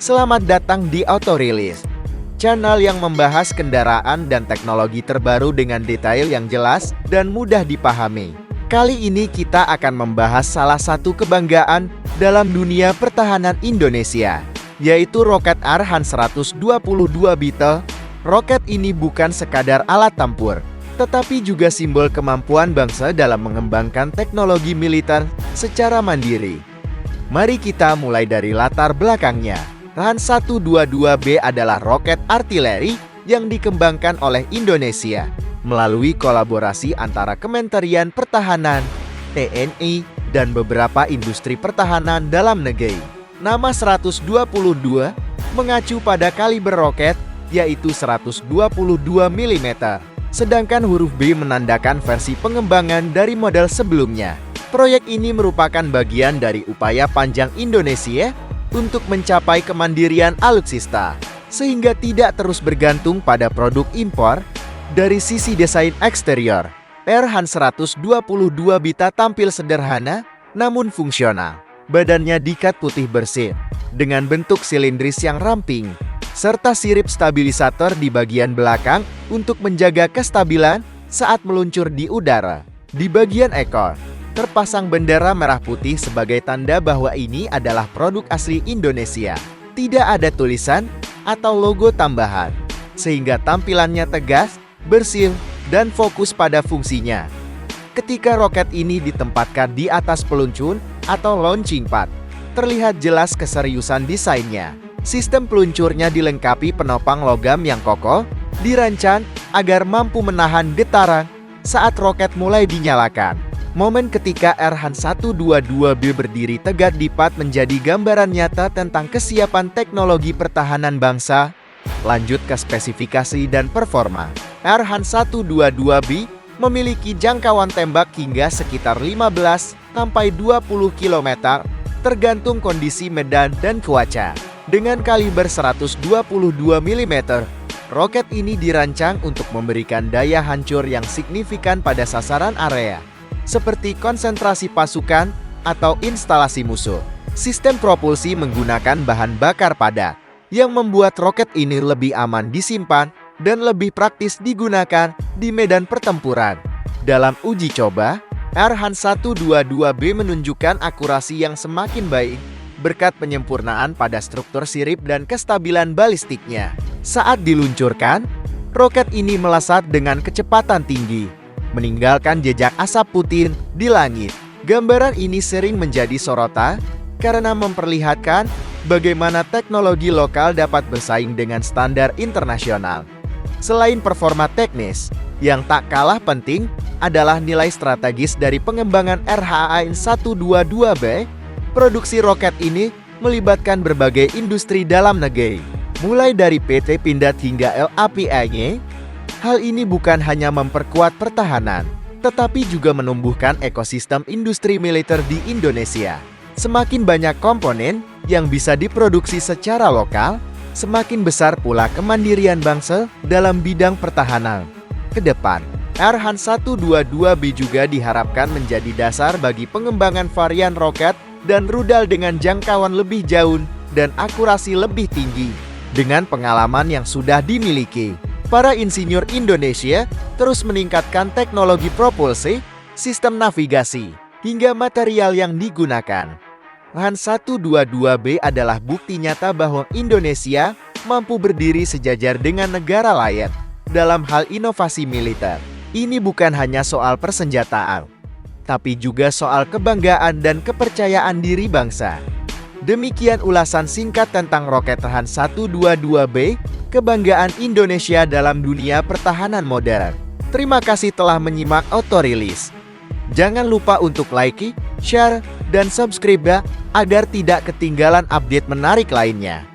Selamat datang di Autorilis, channel yang membahas kendaraan dan teknologi terbaru dengan detail yang jelas dan mudah dipahami. Kali ini kita akan membahas salah satu kebanggaan dalam dunia pertahanan Indonesia, yaitu roket Arhan 122 Beetle. Roket ini bukan sekadar alat tempur, tetapi juga simbol kemampuan bangsa dalam mengembangkan teknologi militer secara mandiri. Mari kita mulai dari latar belakangnya. Arhan 122B adalah roket artileri yang dikembangkan oleh Indonesia melalui kolaborasi antara Kementerian Pertahanan, TNI, dan beberapa industri pertahanan dalam negeri. Nama 122 mengacu pada kaliber roket, yaitu 122 mm, sedangkan huruf B menandakan versi pengembangan dari model sebelumnya. Proyek ini merupakan bagian dari upaya panjang Indonesia untuk mencapai kemandirian alutsista, sehingga tidak terus bergantung pada produk impor. Dari sisi desain eksterior, Arhan 122 Beetle tampil sederhana namun fungsional. Badannya dikat putih bersih, dengan bentuk silindris yang ramping, serta sirip stabilisator di bagian belakang untuk menjaga kestabilan saat meluncur di udara. Di bagian ekor, terpasang bendera merah putih sebagai tanda bahwa ini adalah produk asli Indonesia. Tidak ada tulisan atau logo tambahan, sehingga tampilannya tegas, bersih, dan fokus pada fungsinya. Ketika roket ini ditempatkan di atas peluncur atau launching pad, terlihat jelas keseriusan desainnya. Sistem peluncurnya dilengkapi penopang logam yang kokoh, dirancang agar mampu menahan getaran saat roket mulai dinyalakan. Momen ketika Arhan 122B berdiri tegak di pad menjadi gambaran nyata tentang kesiapan teknologi pertahanan bangsa. Lanjut ke spesifikasi dan performa. Arhan 122B memiliki jangkauan tembak hingga sekitar 15-20 km, tergantung kondisi medan dan cuaca. Dengan kaliber 122 mm, roket ini dirancang untuk memberikan daya hancur yang signifikan pada sasaran area, seperti konsentrasi pasukan atau instalasi musuh. Sistem propulsi menggunakan bahan bakar padat, yang membuat roket ini lebih aman disimpan dan lebih praktis digunakan di medan pertempuran. Dalam uji coba, Arhan 122B menunjukkan akurasi yang semakin baik berkat penyempurnaan pada struktur sirip dan kestabilan balistiknya. Saat diluncurkan, roket ini melesat dengan kecepatan tinggi, meninggalkan jejak asap putih di langit. Gambaran ini sering menjadi sorotan karena memperlihatkan bagaimana teknologi lokal dapat bersaing dengan standar internasional. Selain performa teknis, yang tak kalah penting adalah nilai strategis dari pengembangan Arhan 122B. Produksi roket ini melibatkan berbagai industri dalam negeri, mulai dari PT Pindad hingga LAPINY. Hal ini bukan hanya memperkuat pertahanan, tetapi juga menumbuhkan ekosistem industri militer di Indonesia. Semakin banyak komponen yang bisa diproduksi secara lokal, semakin besar pula kemandirian bangsa dalam bidang pertahanan. Ke depan, Arhan 122B juga diharapkan menjadi dasar bagi pengembangan varian roket dan rudal dengan jangkauan lebih jauh dan akurasi lebih tinggi. Dengan pengalaman yang sudah dimiliki, para insinyur Indonesia terus meningkatkan teknologi propulsi, sistem navigasi, hingga material yang digunakan. Arhan 122B adalah bukti nyata bahwa Indonesia mampu berdiri sejajar dengan negara lain dalam hal inovasi militer. Ini bukan hanya soal persenjataan, tapi juga soal kebanggaan dan kepercayaan diri bangsa. Demikian ulasan singkat tentang roket Arhan 122B, kebanggaan Indonesia dalam dunia pertahanan modern. Terima kasih telah menyimak Autorilis. Jangan lupa untuk like, share, dan subscribe agar tidak ketinggalan update menarik lainnya.